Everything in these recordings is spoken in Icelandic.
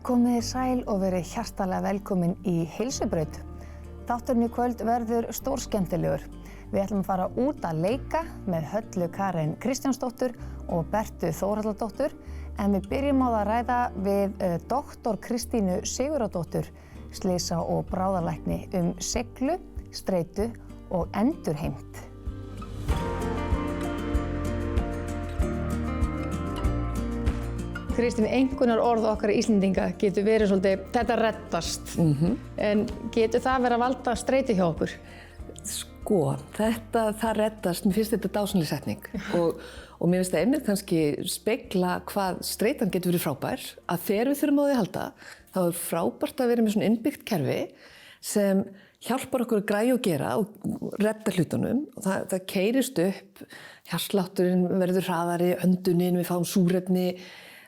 Komið þið sæl og verið hjartalega velkomin í Heilsubraut. Þátturinn í kvöld verður stórskemmtilegur. Við ætlum að fara út að leika með Höllu Karen Kristjánsdóttur og Bertu Þórhalladóttur, en við byrjum á að ræða við doktor Kristínu Sigurðardóttur, slysa- og bráðalækni seiglu, streitu og endurheimt. Kristín, einkunnarorð okkar Íslendinga getur verið svolítið, þetta reddast. En getur það verið að valda streitu hjá okkur? Sko, það reddast, mér finnst þetta dásamleg setning og mér finnst það einmitt kannski spegla hvað streitan getur verið frábær, að þegar við þurfum á því að halda, þá er frábært að vera með svona innbyggt kerfi sem hjálpar okkur að græja og gera og redda hlutunum. Og það keyrist upp, hjartslátturinn verður hraðari, öndunin, við fáum súrefni,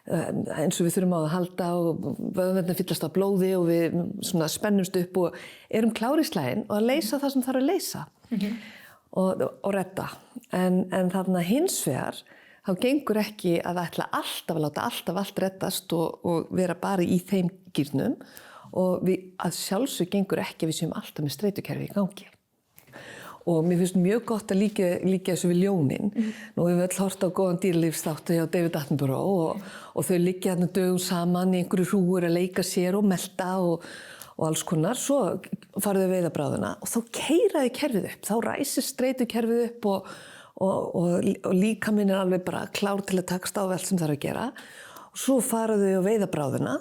eins og við þurfum á að halda og vöðvarnir fyllast af blóði og við svona spennumst upp og erum klárir í slaginn og að leysa það sem þarf að leysa og redda. En þarna hins vegar, þá gengur ekki að ætla alltaf að láta allt reddast og vera bara í þeim gírnum og að sjálfsög gengur ekki að við séum alltaf með streitukerfi í gangi. Og mér finnst mjög gott að líka þessu við ljónin. Nú hefur við öll hort á góðan dýralífsþátt hjá David Attenborough og þau liggja þarna dögum saman í einhverju hrúgur að leika sér og melta og alls konar. Svo farið þau veiða bráðuna og þá keyraði kerfið upp. Þá ræsir streitukerfið upp og líkaminn er alveg bara klár til að takast á við allt sem þarf að gera. Og svo farið þau veiða bráðuna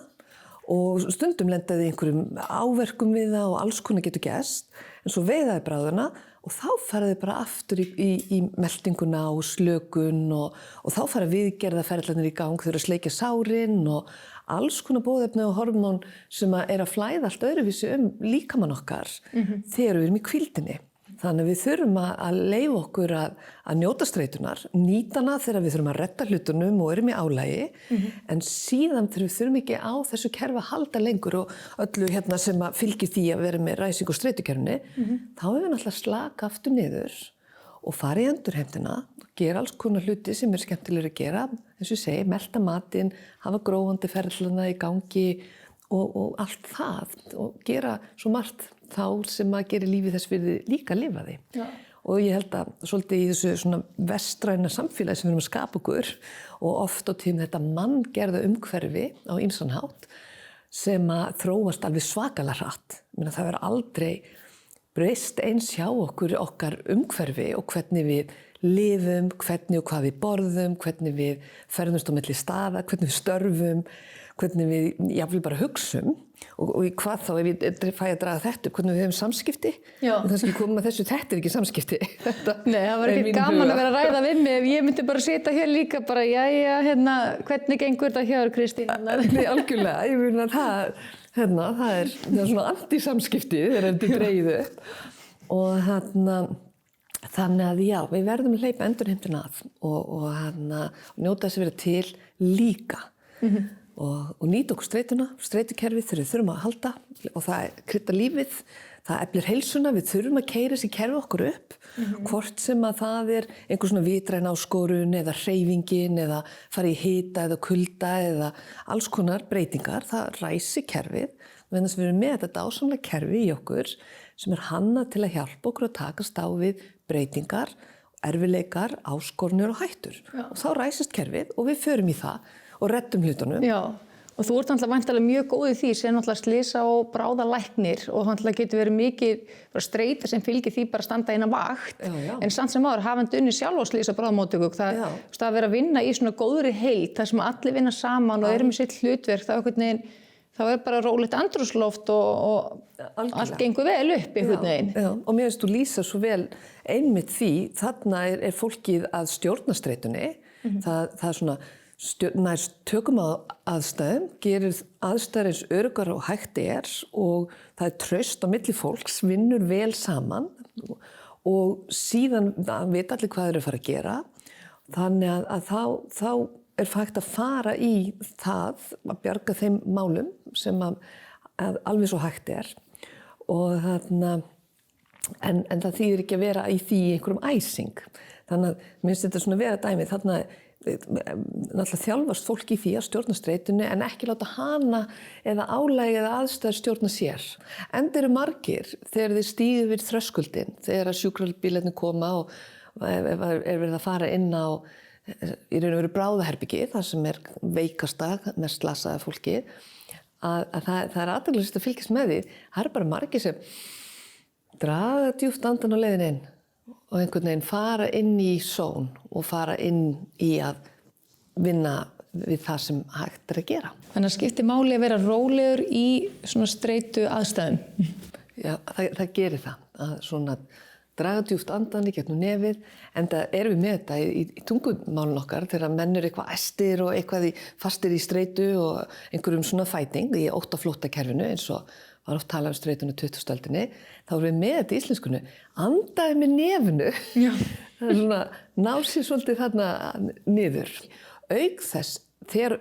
og stundum lendaði einhverjum áverkum við það og alls konar getur gerst. En svo veiðaði bráðuna og þá fara þau bara aftur í meltinguna og slökun og þá fara viðgerðarferðlarnir í gang, þau eru að sleikja sárin og alls konar bóðefni og hormón sem er að flæða allt öðruvísi líkamann okkar þegar við erum í hvíldinni. Þannig að við þurfum að leyfa okkur að njóta streitunar, nýta hana þegar við þurfum að redda hlutunum og erum í álagi, en síðan þegar við þurfum ekki á þessu kerfi að halda lengur og öllu sem fylgir því að vera með ræsing- og streitukerfni, þá erum við náttúrulega slaka aftur niður og fara í endurheimtina, gera alls konar hluti sem er skemmtilegir að gera, eins og ég segi, melta matinn, hafa grófandi ferlana í gangi og allt það og gera svo margt þá sem að gera lífið þess fyrir líka að lifa því. Já. Og ég held að svolítið í þessu svona vestræna samfélagi sem við erum að skapa okkur og oft á tíðum þetta manngerða umhverfi á ýmsan hátt sem að þróast alveg svakalega hratt. Það verður aldrei breyst eins hjá okkar umhverfi og hvernig við lifum, hvernig og hvað við borðum, hvernig við ferðumst á milli staða, hvernig við störfum, hvernig við jafnvel bara hugsum og í hvað þá ef ég fæ að draga þetta upp, hvernig við hefum samskipti. Og kannski komum að þessu, þetta er ekki samskipti. Nei, það var ekki gaman að vera að ræða við mig ef ég myndi bara sitja hér líka bara, jæja, hvernig gengur þetta hjá þér, Kristín? Nei, algjörlega, ég meina það er svona anti-samskipti þegar þetta er dreigið upp og þannig að já, við verðum að hleypa endurheimtina að og njóta þess að vera til líka. Og nýta okkur streitukerfið þegar við þurfum að halda og það kryddar lífið, það eflir heilsuna, við þurfum að keyra þessi kerfi okkur upp, hvort sem að það er einhver svona vitræn áskorun eða hreyfingin eða fara í hita eða kulda eða alls konar breytingar, það ræsir kerfið, þannig að við erum með þetta dásamlega kerfi í okkur sem er hannað til að hjálpa okkur að takast á við breytingar, erfiðleikar, áskorunir og hættur. Já. Og þá ræsist kerfið og við förum í það og reddum hlutunum. Já, og þú ert náttúrulega væntanlega mjög góð í því sem náttúrulega slysa- og bráðalæknir og náttúrulega getur verið mikið streita sem fylgir því bara að standa eina vakt. Já. En samt sem áður hafandi unnið sjálf á slysa- og bráðamóttöku, það að vera að vinna í svona góðri heild, þar sem allir vinna saman og eru með sitt hlutverk, þá er bara rólegt andrúmsloft og allt gengur vel upp einhvern veginn. Já, og mér finnst þú lýsa svo vel einmitt því, þarna er fólkið að stjórna streitunni, það er svona nær tökum á aðstæðum, gerir aðstæður eins öruggar og hægt er og það er traust á milli fólks, vinnur vel saman og síðan veit allir hvað þeir eru að fara að gera. Þannig að þá er hægt að fara í það að bjarga þeim málum sem að alveg svo hægt er og en það þýðir ekki að vera í því einhverjum æsing. Þannig að minnst þetta svona vera dæmi, þarna náttúrulega þjálfast fólk í því að stjórna streitunni en ekki láta hana eða álagi eða aðstæður stjórna sér. Enda eru margir þegar þeir stígu við þröskuldin, þegar að sjúkrabílarnir koma og er verið að fara inn á í raun og veru bráðaherbergi, það sem er veikasta, mest slasaða fólki, að það er athyglisvert að fylgjast með því. Það eru bara margir sem draga djúpt andan á leiðinni inn og einhvern veginn fara inn í zón og fara inn í að vinna við það sem hægt er að gera. Þannig að skiptir máli að vera rólegur í svona streitu aðstæðum. Já, það gerir það. Að svona draga djúpt andan í gegnum nefið, en það erum við með þetta í tungumálun okkar þegar menn eru eitthvað æstir og eitthvað fastir í streitu og einhverjum svona fighting í óttaflóttakerfinu eins og var oft talað streituna 20. öldinni, þá erum við með þetta í íslenskunni, andaði með nefinu, það er svona, ná sér svolítið þarna niður. Auk þess, þegar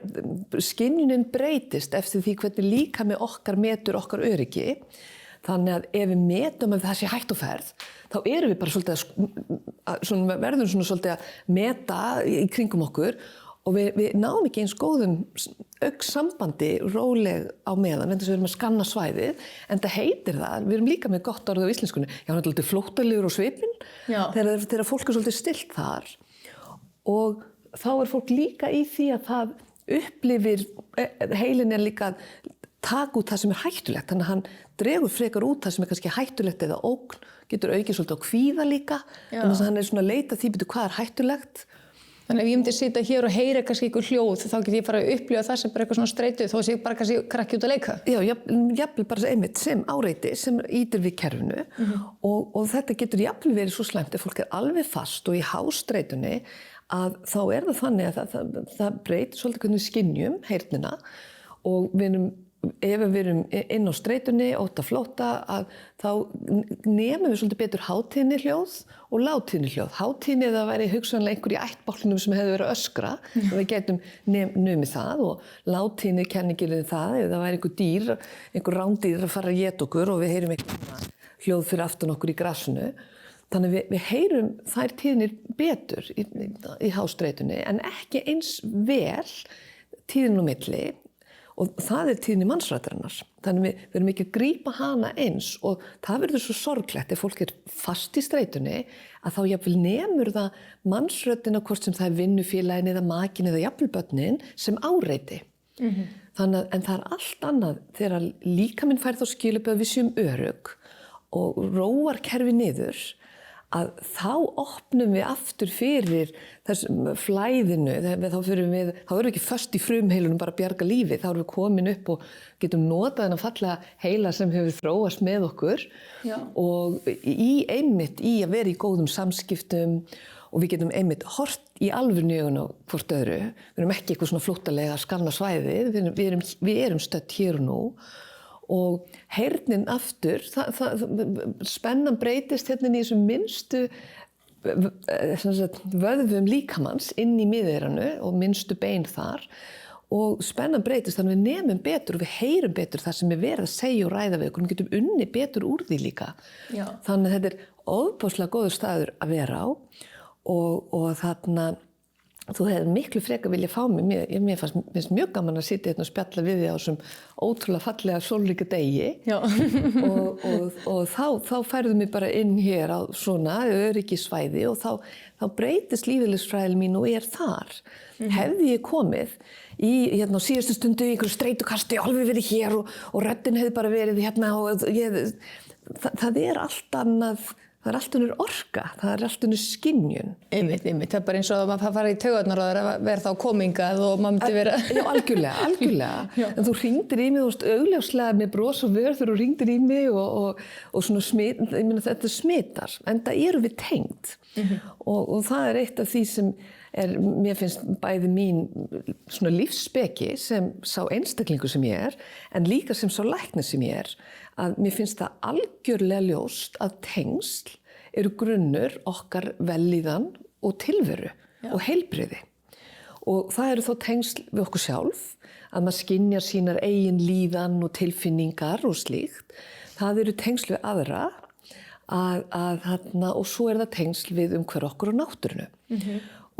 skynjunin breytist eftir því hvernig líkami okkar metur okkar öryggi, þannig að ef við metum að það sé hægt og ferð, þá erum við bara svolítið verðum svona svolítið að meta í kringum okkur og við náum ekki eins góðum augnsambandi róleg á meðan, en þess að við erum að skanna svæðið, en það heitir það, við erum líka með gott orð á íslenskunni, já, hann er svolítið flóttalegur á svipinn, þegar fólk er svolítið stillt þar og þá er fólk líka í því að það upplifir, heilin er líka að taka út það sem er hættulegt, þannig að hann dregur frekar út það sem er kannski hættulegt eða ógn, getur aukið svolítið á kvíða líka, þannig að hann er svona að leita því betur hvað er hættulegt. Þannig ef ég myndi sitja hér og heyra kannski einhver hljóð, þá get ég fara að upplifa það sem bara eitthvað svona streitu, þó að ég bara kannski krakki út að leika. Já, jafnvel bara einmitt sem áreiti sem ýtir við kerfinu og þetta getur jafnvel verið svo slæmt ef fólk er alveg fast og í hástreitunni að þá er það þannig að það breytir svolítið hvernig við skynjum heyrnina og ef við erum inn á streitunni, óttaflótta, að þá nemum við svolítið betur hátíðni hljóð og lágtíðni hljóð. Hátíðni það væri hugsanlega einhver í ættbálknum sem hefði verið að öskra, og við getum numið það og lágtíðni kenningin það, ef það væri einhver dýr, einhver rándýr að fara að éta okkur og við heyrum eitthvað hljóð fyrir aftan okkur í grassinu. Þannig að við heyrum þær tíðnir betur í hástreitunni en ekki eins vel tíðin á milli. Og það er tíðni mannsrættarinnar. Þannig við erum ekki að grípa hana eins og það verður svo sorglegt ef fólk er fast í streitunni að þá jafnvel nemur það mannsröddina hvort sem það er vinnufélagin eða makin eða jafnvel börnin sem áreiti. Þannig en það er allt annað þegar líkaminn fær þá skilaboð að við séum örugg og róar kerfi niður að þá opnum við aftur fyrir þessum flæðinu, þá erum við ekki föst í frumheilunum bara að bjarga lífi, þá erum við komin upp og getum notað þennan fallega heila sem hefur þróast með okkur og einmitt í að vera í góðum samskiptum og við getum einmitt hort í alvörinu í augun á hvort öðru, við erum ekki eitthvað svona flóttalega að skanna svæðið, við erum stödd hér og nú. Og heyrnin aftur, spennan breytist hérna í þessum minnstu vöðvum líkamanns inn í miðeyranu og minnstu bein þar og spennan breytist þannig að við nemum betur og við heyrum betur það sem er verið að segja og ræða við okkur og getum unni betur úr því líka. Já. Þannig að þetta er ofboðslega góður staður að vera á og þarna þú hefði miklu frekar vilja fá mig, mér finnst mjög gaman að sitja hérna og spjalla við þig á þessum ótrúlega fallega sólríka degi og þá færðu mig bara inn hér á svona öryggissvæði og þá breytist lífeðlisfræðin mín og er þar. Hefði ég komið í hérna á síðustu stundu í einhverju streitukasti og alveg verið hér og röddin hefði bara verið hérna og það er allt annað. Það er allt önnur orka, það er allt önnur skynjun. Einmitt. Það er bara eins og að maður fara í taugarnar og það verða þá komingað og maður myndi vera... Já, algjörlega. En þú hringdir í mig, þú veist, augljóslega með bros og vör þegar þú hringdir í mig og svona ég meina þetta smitar, en það eru við tengd. Og það er eitt af því sem mér finnst bæði mín svona lífsspeki sem sá einstaklingur sem ég er, en líka sem sá læknir sem ég er, að mér finnst það algjörlega ljóst að tengsl eru grunnur okkar vellíðan og tilveru og heilbrigði. Og það eru þó tengsl við okkur sjálf, að maður skynjar sínar eigin líðan og tilfinningar og slíkt. Það eru tengsl við aðra og svo er það tengsl við umhverju okkur og náttúrunu.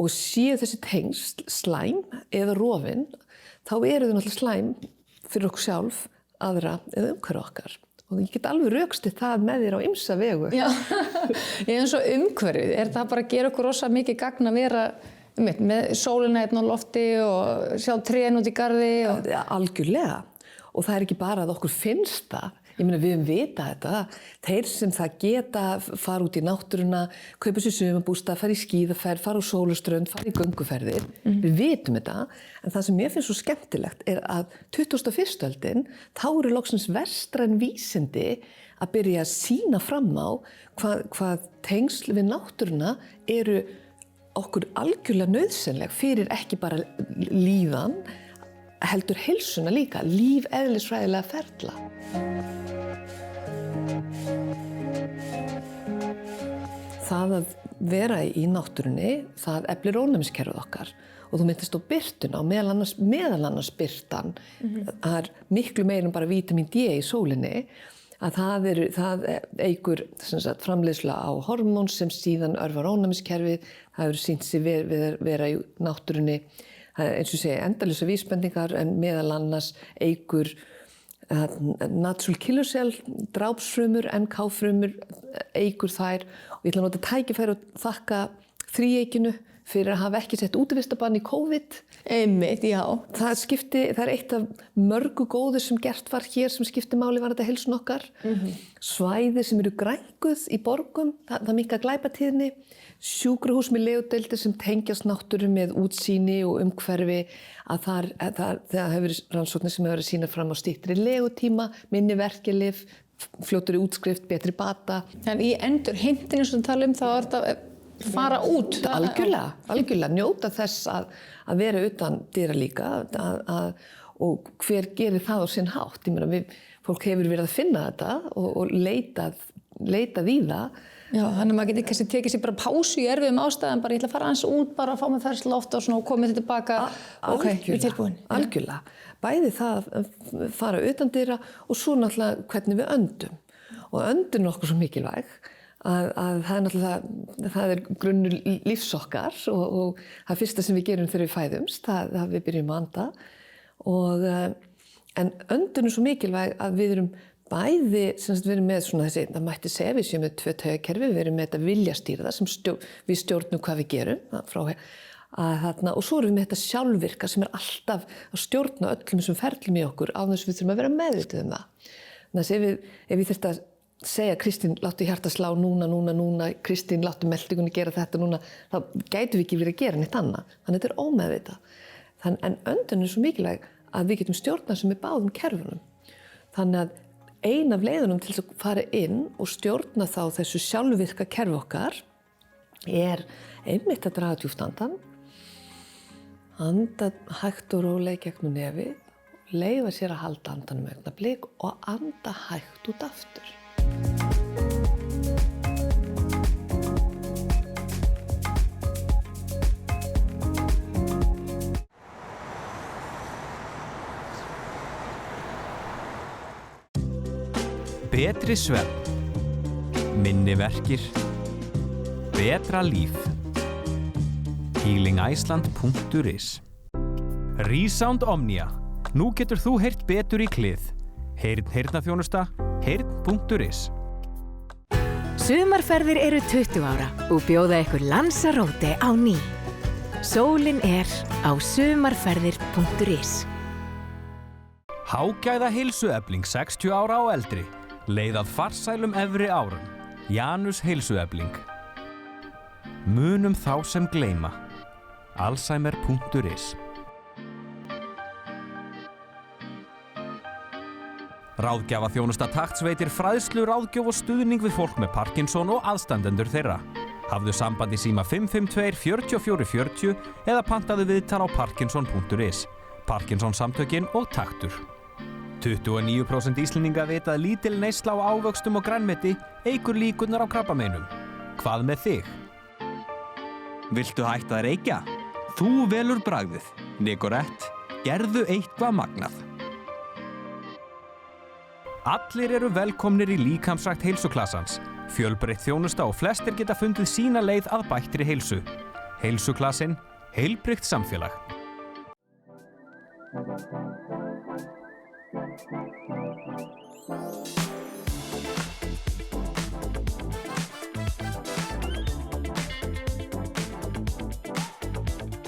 og séu þessi tengsl slæm eða rofin, þá eru þau náttúrulega slæm fyrir okkur sjálf, aðra eða umhverfi okkar. Og ég get alveg rökstutt það með þér á ýmsa vegu. Já, eins og umhverfið, það bara að gera okkur rosa mikið gagn að vera með sólina hérna á lofti og sjá trén út í garði? Algjörlega. Og það ekki bara að okkur finnst það. Ég meina, við höfum vitað þetta. Þeir sem það geta fara út í náttúruna, kaupa sér sumarbústað, fara í skíðaferð, fara á sólarströnd, fara í gönguferðir. Við vitum þetta. En það sem mér finnst svo skemmtilegt að 21. öldin, þá eru loksins vestræn vísindi að byrja að sýna fram á hvað tengsl við náttúruna eru okkur algjörlega nauðsynleg fyrir ekki bara líðan, heldur heilsuna líka, lífeðlisfræðilega ferla. Það að vera í náttúrunni, það eflir ónæmiskerfið okkar og þú myndist á birtuna og meðal annars birtan, það miklu meira en bara vítamín D í sólinni, að það eykur framleiðsla á hormón sem síðan örvar ónæmiskerfið, það hefur sýnt sig vera í náttúrunni, eins og segja endalausar vísbendingar en meðal annars eykur natural killer cell, drápsfrumur, NK-frumur, eykur þær og ég ætla að nota tækifæri og þakka þríeykinu fyrir að hafa ekki sett útivistarbann í COVID. Einmitt, já. Það er eitt af mörgu góðu sem gert var hér sem skiptir máli varðandi heilsun okkar. Svæði sem eru grænkuð í borgum, það minnkar glæpatíðni, sjúkrahús með legudeildir sem tengjast náttúru með útsýni og umhverfi, að það hefur verið rannsóknir sem hefur verið að sýna fram á styttri legutíma, minni verkjalyf, fljótari útskrift, betri bata. Þannig í endurheimtinu sem tala þá er þetta fara út. Algjörlega, njóta þess að vera utan dyra líka og hver gerir það á sinn hátt. Ég meina, fólk hefur verið að finna þetta og leitað í það. Já, þannig að maður getur kannski tekið sér bara pásu í erfiðum ástæðum, bara ég ætla að fara aðeins út, bara að fá mig ferskt loft og komið þetta tilbaka. Ok, ég er tilbúin. Algjörlega. Bæði það að fara utan dyra og svo náttúrulega hvernig við öndum. Og öndun okkur svo mikilvæg að það er náttúrulega, það er grunnur lífs okkar og það fyrsta sem við gerum þegar við fæðumst, það við byrjum að anda. En öndun er svo mikilvæg að við erum bæði, við erum með svona þessi, það mætti segja við séum með 2 taugakerfi, við erum með þetta viljastýrða sem við stjórnum hvað við gerum og svo erum við með þetta sjálfvirka sem er alltaf að stjórna öllum þessum ferlum í okkur á þess að við þurfum að vera meðvituð það. Þannig að ef við þurfum að segja Kristín, láttu hjartað slá núna, Kristín, láttu meldingunni gera þetta núna, þá gætum við ekki verið að gera neitt annað. Þannig að þetta er ómeðvitað. En öndun er svo mikilvæg að við getum stjórnað sem er báðum kerfunum. Þannig að ein af leiðunum til að fara inn og stjórna þá þessu sjálfvirka kerfi okkar er einmitt að draga djúpt andan, anda hægt og rólega gegnum nefið, leyfa sér að halda andanum augnablik og anda hægt út aftur. Betri svefn, minni verkir, betra líf. healingiceland.is ReSound Omnia. Nú getur þú heyrt betur í klið. Heyrnarþjónusta, heyrn.is. Sumarferðir eru 20 ára og bjóða ykkur Lanzarote á ný. Sólin er á sumarferðir.is. Hágæða heilsuefling 60 ára og eldri. Leið að farsælum efri árum. Janus heilsuefling. Munum þá sem gleyma. Alzheimer.is. Ráðgjafaþjónusta Takts veitir fræðslu, ráðgjöf og stuðning við fólk með Parkinson og aðstandendur þeirra. Hafðu samband í síma 552 44 40 eða pantaðu viðtal á parkinson.is. Parkinson samtökin og Taktur. 29% Íslendinga vita að lítil neysla á ávöxtum og grænmeti eykur líkurnar á krabbameinum. Hvað með þig? Viltu hætta að reykja? Þú velur bragðið. Nicorette, gerðu eitthvað magnað. Allir eru velkomnir í líkamsrækt heilsuklassans. Fjölbreytt þjónusta og flestir geta fundið sína leið að bættri heilsu. Heilsuklasinn, heilbrigt samfélag.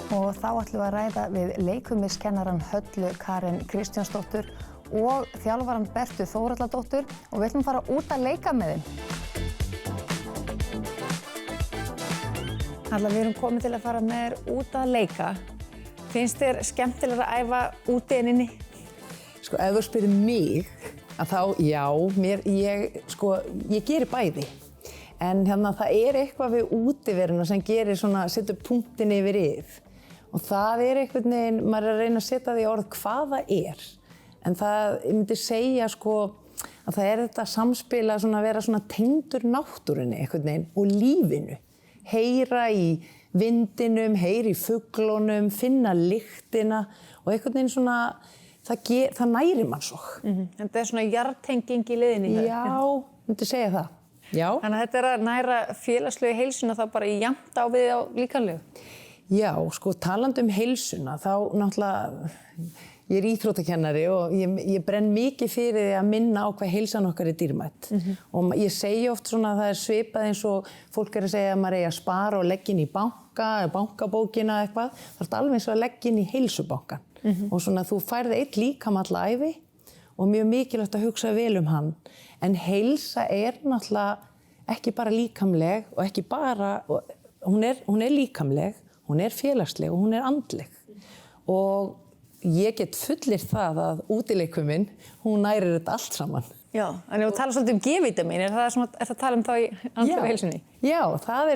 Og þá ætlum við að ræða við leikumiskennaran Höllu Karen Kristjánsdóttur og þjálfaran Bertu Þórhalladóttur og við ætlum að fara út að leika með þeim. Halla, við erum komin til að fara með þér út að leika. Finnst þér skemmtilega að æfa úti en inni? Sko, ef þú spyrir mig, að þá, já, ég geri bæði. En hérna, það eitthvað við útiveruna sem gerir svona, setur punktin yfir yfir. Og það einhvern veginn, maður að reyna að setja því orð hvað það En það, ég myndi segja sko, að það þetta samspil að svona vera svona tengdur náttúrunni einhvern veginn og lífinu. Heyra í vindinum, heyra í fuglunum, finna lyktina og einhvern veginn svona, það nærir mann svo. Þetta svona jarðtenging í liðinni. Já, myndi segja það. Já. Þannig að þetta að næra félagslegu heilsuna þá bara í jafnt á við á líkamlegu? Já, sko, talandi heilsuna, þá náttúrulega, ég íþróttakennari og ég brenn mikið fyrir því að minna á hvað heilsan okkar dýrmætt. Og ég segi oft svona að það svipað eins og fólk að segja að maður eigi að spara og leggja inn í banka, bankabókina eitthvað. Það alveg eins og að leggja inn í heilsubankan. Og svona þú færð einn líkam alla ævi og mjög mikilvægt að hugsa vel hann. En heilsa náttúrulega ekki bara líkamleg og ekki bara, hún líkamleg, hún félagsleg og hún andleg. Og ég get fullyrt það að útileikuminn, hún nærir þetta allt saman. Já, en ef þú talar svolítið G-vítamín, það að tala þá í andlegu heilsunni? Já, það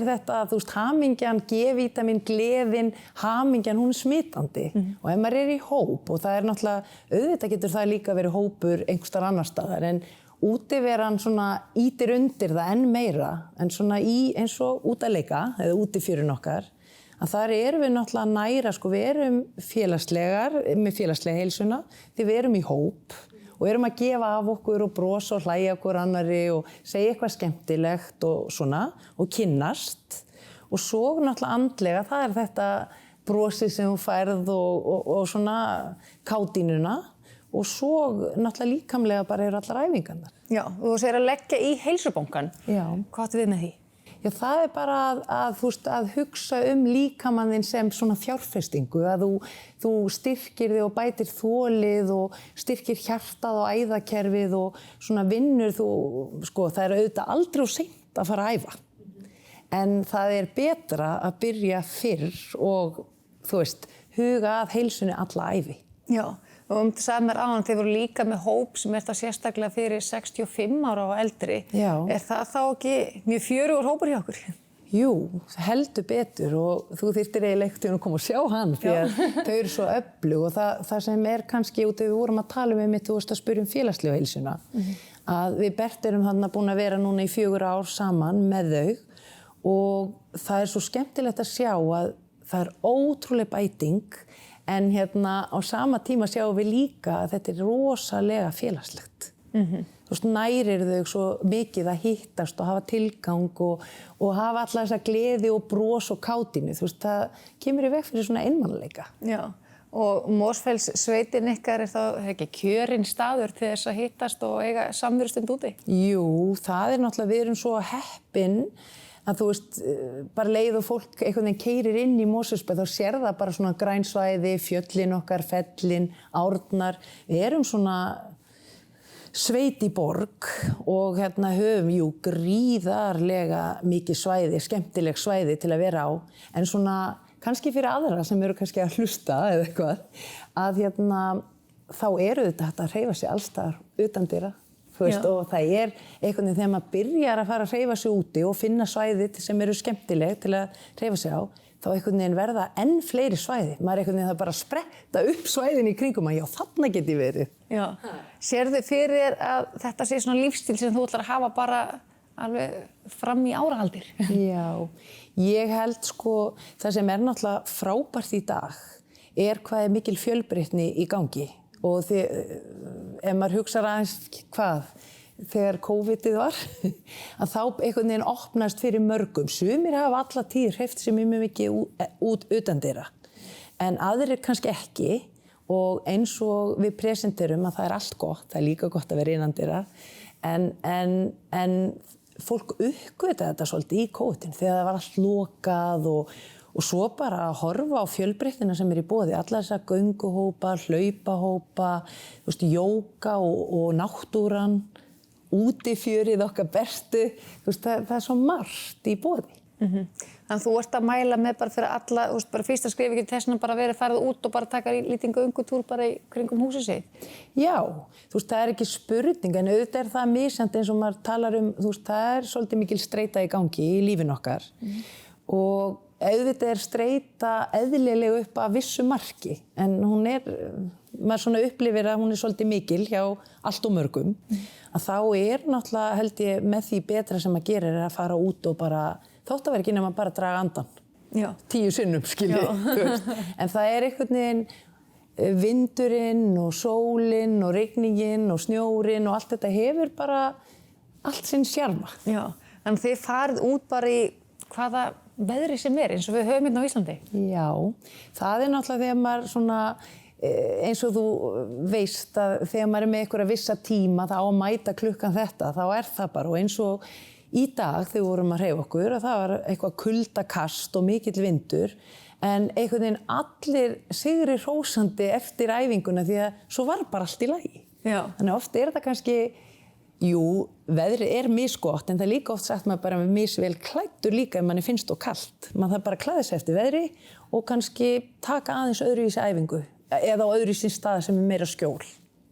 þetta, þú veist, hamingjan, G-vítamín, gleðin, hamingjan, hún smitandi. Og ef maður í hóp, og það náttúrulega, auðvitað getur það líka verið hópur einhvers staðar annar staðar, en útiveran svona ýtir undir það enn meira, en svona eins og út að leika, eða útifjörun okkar, að þar við náttúrulega að næra, sko, við félagslegar, með félagslega heilsuna, því við í hóp og að gefa af okkur og brosa og hlæja okkur annari og segja eitthvað skemmtilegt og svona, og kynnast. Og svo náttúrulega andlega, það þetta brosið sem þú færð og svona kátínuna. Og svo náttúrulega líkamlega bara allar æfingarnar. Já, og þú segir að leggja í heilsubankan. Já. Hvað áttu við með því? Já, það bara að hugsa líkamann þinn sem svona fjárfestingu, að þú styrkir þig og bætir þolið og styrkir hjartað og æðakerfið og svona vinnur sko, það auðvitað aldrei of seint að fara að æfa. En það betra að byrja fyrr og, þú veist, huga að heilsunni alla ævi. Já. Og það sagði mér áðan, þeir voru líka með hóp sem það sérstaklega fyrir 65 ára og eldri. Já. Það þá ekki mjög fjörugur hópur hjá okkur? Jú, heldur betur og þú þyrftir eiginlega ekkert að koma og sjá hann því að þau svo öflug og það sem kannski út við vorum að tala mitt, þú veist að spyrja félagslegu heilsuna, að við Bert þarna búin að vera núna í 4 ár saman með þau og það svo skemmtilegt að sjá að það ótrúleg bæting. En á sama tíma sjáum við líka að þetta rosalega félagslegt. Þú veist, nærir þau svo mikið að hittast og hafa tilgang og hafa alla þessa gleði og bros og kátínu. Þú veist, það kemur í veg fyrir svona einmannleika. Já, og Mosfellssveitin ykkar þá ekki kjörinn staður til þess að hittast og eiga samverustund úti? Jú, það náttúrulega, við erum svo heppin að þú veist, bara leið og fólk einhvern veginn keyrir inn í Mosfellsbæ, þá sér það bara svona grænsvæði, fjöllin okkar, fellin, árnar. Við erum svona sveit í borg og höfum gríðarlega mikið svæði, skemmtileg svæði til að vera á. En svona, kannski fyrir aðra sem eru kannski að hlusta eða eitthvað, að þá þetta að hreyfa sig alls staðar utandyra. Veist, og það einhvern veginn þegar maður byrjar að fara að hreyfa sig úti og finna svæði sem eru skemmtileg til að hreyfa sig á, þá einhvern veginn verða enn fleiri svæði. Maður einhvern veginn það bara að spretta upp svæðin í kringum að já, þarna get ég verið. Já. Sérðu fyrir þér að þetta sé svona lífstíl sem þú ætlar að hafa bara alveg fram í árahaldir? Já, ég held sko, það sem náttúrulega frábært í dag hvað mikil fjölbreytni í gangi. Og ef maður hugsar aðeins þegar COVID-ið var, að þá einhvern veginn opnast fyrir mörgum. Sumir hafa alla tíð hreyft sig mjög mikið út utandyra, en aðrir kannski ekki og eins og við presenterum að það er allt gott, það er líka gott að vera innandyra, en fólk uppgötaði þetta svolítið í COVID-inu þegar það var allt lokað og svo bara að horfa á fjölbreytnina sem í boði, alla þessa gönguhópa, hlaupahópa, þú veist, jóga og náttúran, útifjörið okkar bestu, þú veist, það er svo margt í boði. Þannig þú ert að mæla með bara fyrir alla, þú veist, bara fyrsta skrif ekki þessna bara verið farið út og bara taka lítinn göngutúr bara í kringum húsið sitt? Já, þú veist, það er ekki spurning, en auðvitað er það misjandi eins og maður talar þú veist, það er svolítið mikil streita í gangi í lífinu okkar og auðvitað er streita eðlilega upp að vissu marki, en hún maður svona upplifir að hún er svolítið mikil hjá allt og mörgum, að þá er náttúrulega, held ég, með því betra sem að gera er að fara út og bara, þótt að vera ekki nema bara að draga andan. Já. 10 sinnum, skilji, þú veist. En það er einhvern veginn vindurinn og sólinn og rigningin og snjórinn og allt þetta hefur bara allt sinn sjarma. Já, þannig þið farið út bara í hvaða veðri sem eins og við höfum hérna á Íslandi? Já, það er náttúrulega þegar maður svona, eins og þú veist að þegar maður er með einhverja vissa tíma þá að mæta klukkan þetta, þá er það bara, og eins og í dag þegar við vorum að hreyfa okkur að það var eitthvað kuldakast og mikill vindur, en einhvern veginn allir sigri hrósandi eftir æfinguna því að svo var bara allt í lagi. Já. Þannig oft er þetta kannski, jú, veðrið er misgott, en það er líka oft sagt maður bara misvel klæddur líka ef manni finnst og kalt. Man þarf bara að klæða sig eftir veðri og kannski taka aðeins öðruvísi æfingu eða á öðruvísi stað sem er meira skjól.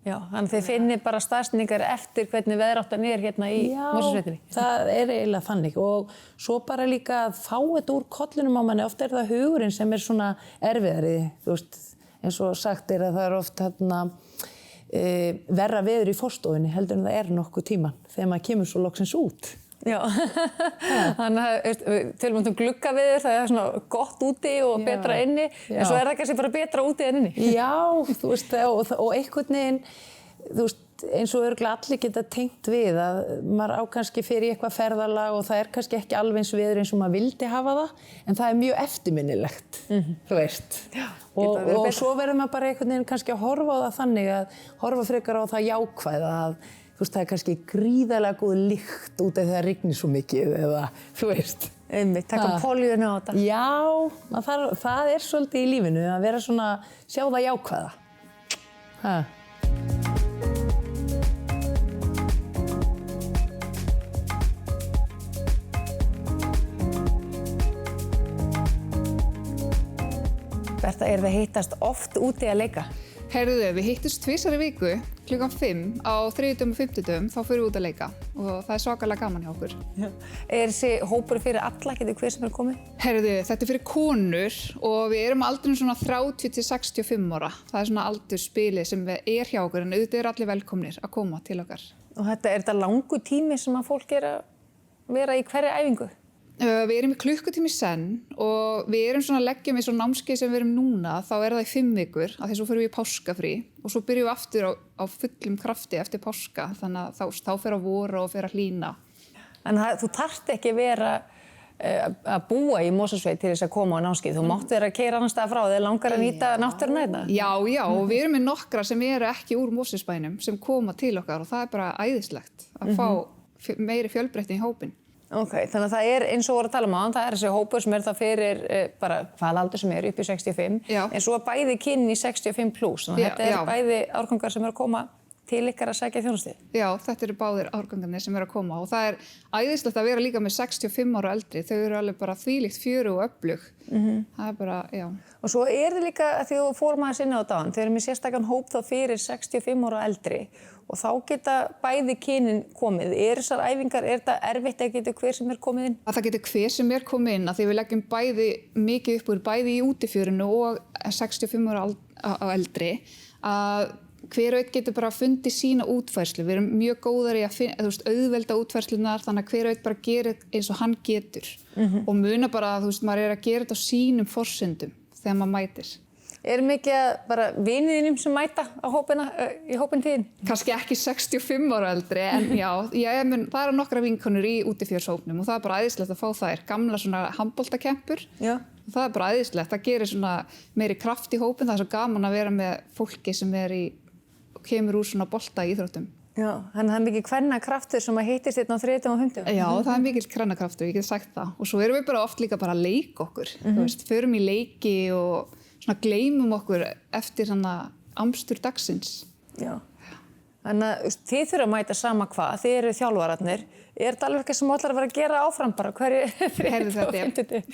Já, þannig þið finnir bara staðsendingar eftir hvernig veðráttan er hérna í Mosfellssveitinni. Já, það er eiginlega þannig og svo bara líka að fá þetta úr kollinum á manni. Oft er það hugurinn sem er svona erfiðari, þú veist, eins og sagt er að það er oft verra veður í forstofunni heldur en það er nokkuð tíman þegar maður kemur svo loksins út. Já, þannig að tölum um gluggaveður, það er svona gott úti og betra inni, en svo er það kannski bara betra úti en inni. Já, þú veist, og einhvern veginn, þú veist, eins og örugglega allir geta tengt við að maður á kannski fyrir eitthvað ferðalag og það er kannski ekki alveg eins veður eins og maður vildi hafa það, en það er mjög eftirminnilegt, þú veist. Já, og svo verður maður bara einhvern veginn kannski að horfa á það þannig að horfa frekar á það jákvæða að þú veist, það er kannski gríðarlega góð lykt út af því það rignir svo mikið eða, þú veist. Einmitt, taka políunni á þetta. Já, það er svolítið í lífinu að vera svona, sjá það jákvæða. Berta, þið hittast oft úti að leika? Heyrðu, við hittumst 2 í viku, klukkan 5 á 3. og 5. þá förum við út að leika og það er svakalega gaman hjá okkur. Já. Er þessi hópur fyrir alla, getur hver sem er komið? Heyrðu, þetta er fyrir konur og við erum aldrei svona 30 til 65 ára. Það er svona aldursspilið sem er hjá okkur en auðvitað eru allir velkomnir að koma til okkar. Og er þetta langur tími sem að fólk er að vera í hverri æfingu? Við erum í klukkutími í senn og við erum svona að leggjum eins og námskeið sem við erum núna, þá er það í 5 vikur, af því svo fyrir við í páskafrí og svo byrjum við aftur á fullum krafti eftir páska, þannig að þá fer að vora og fer að hlýna. En þú þarft ekki vera að búa í Mosfellssveit til þess að koma á námskeið, þú mátt vera að keyra annars staðar frá, þig langar að nýta náttúruna þetta? Já, og við erum með nokkra sem eru ekki úr Mosfellsbænum sem koma til okkar og það er bara æðislegt að fá meiri fjölbreytni í hópinn. Ok, þannig að það er eins og voru að tala um á, það er þessi hópur sem er það fyrir bara hvaða aldur sem er upp í 65, en svo er bæði kyn í 65 plus, þannig að þetta er bæði árgangar sem er að koma til ykkar að sækja þjónustu. Já, þetta eru báðir árgangarnir sem eru að koma og það er æðislegt að vera líka með 65 ára og eldri, þau eru alveg bara þvílíkt fjöru og öflug. Það er bara, já. Og svo er þið líka, því þú fórum aðeins inn á þetta áðan, þau eru með sérstakann hóp þá fyrir 65 ára og eldri og þá geta bæði kynin komið. Þessar æfingar, er þetta erfitt að geta hver sem er komið inn? Að það geta hver sem er komið inn, að því við leggjum bæði mikið upp úr, bæði í útifjörinu og 65 ára og eldri, að hver og einn getur bara fundið sína útfærslu. Við erum mjög góðar í að auðvelda útfærslunar þannig að hver og einn bara gerir eins og hann getur og muna bara að maður er að gera þetta á sínum forsendum þegar maður mætir. mikið að bara viniðinum sem mæta á í hópin þín? Kannski ekki 65 ára eldri, en já, það eru nokkra vinkonur í útifjörshópnum og það er bara æðislegt að fá þær. Gamla svona handboltakempur. Já. Það er bara æðislegt. Það gerir svona meiri kraft í hópin. Það er svo gaman að vera með fólki sem kemur úr svona bolta í íþróttum. Já, þannig að það er mikið kvennakraftur sem að hittist hérna á 30 og 50. Já, það er mikið kvennakraftur, ég get sagt það. Og svo erum við bara oft líka bara að leika okkur. Þú veist, förum í leiki og svona gleymum okkur eftir svona amstur dagsins. Já. Þannig að þið þurfa að mæta sama hvað, þið eru þjálfararnir. Er þetta alveg eitthvað sem ætlar að vera að gera áfram bara hverju 30 og 50?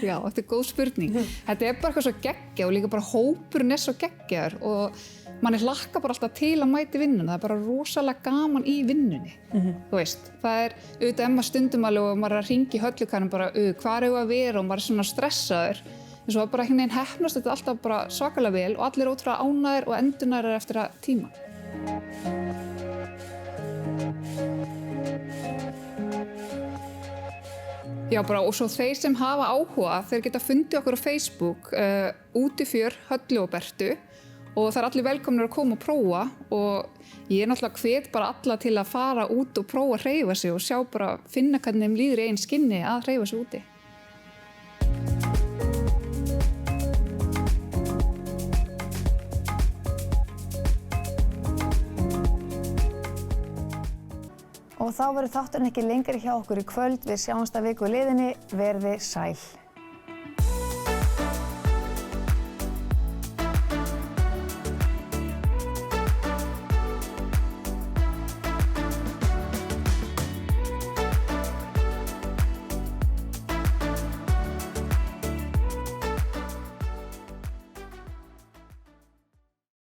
Já, þetta er góð spurning. Þetta er bara eitthvað svo geggjað og líka bara hópurinn svo geggjaður og manni hlakkar bara alltaf til að mæta í vinnuna. Það er bara rosalega gaman í vinnunni. Þú veist, það er auðvitað maður stundum alveg og maður er að hringi í höllukarinn bara hvar eigum við að vera og maður er svona stressaður. En svo bara einhvern veginn heppnast þetta alltaf bara svakalega vel og allir ótrúlega ánægðir og endurnærir eftir að tíma. Já, bara og svo þeir sem hafa áhuga, þeir geta fundið okkur á Facebook, Útifjör, Höllu og Bertu og það er allir velkomnir að koma og prófa og ég náttúrulega hvet bara alla til að fara út og prófa að hreyfa sig og sjá bara, finna hvernig þeim líður í eigin skinni að hreyfa sig úti. Og þá verður þátturinn ekki lengri hjá okkur í kvöld. Við sjáumst að viku liðinni. Verði sæl.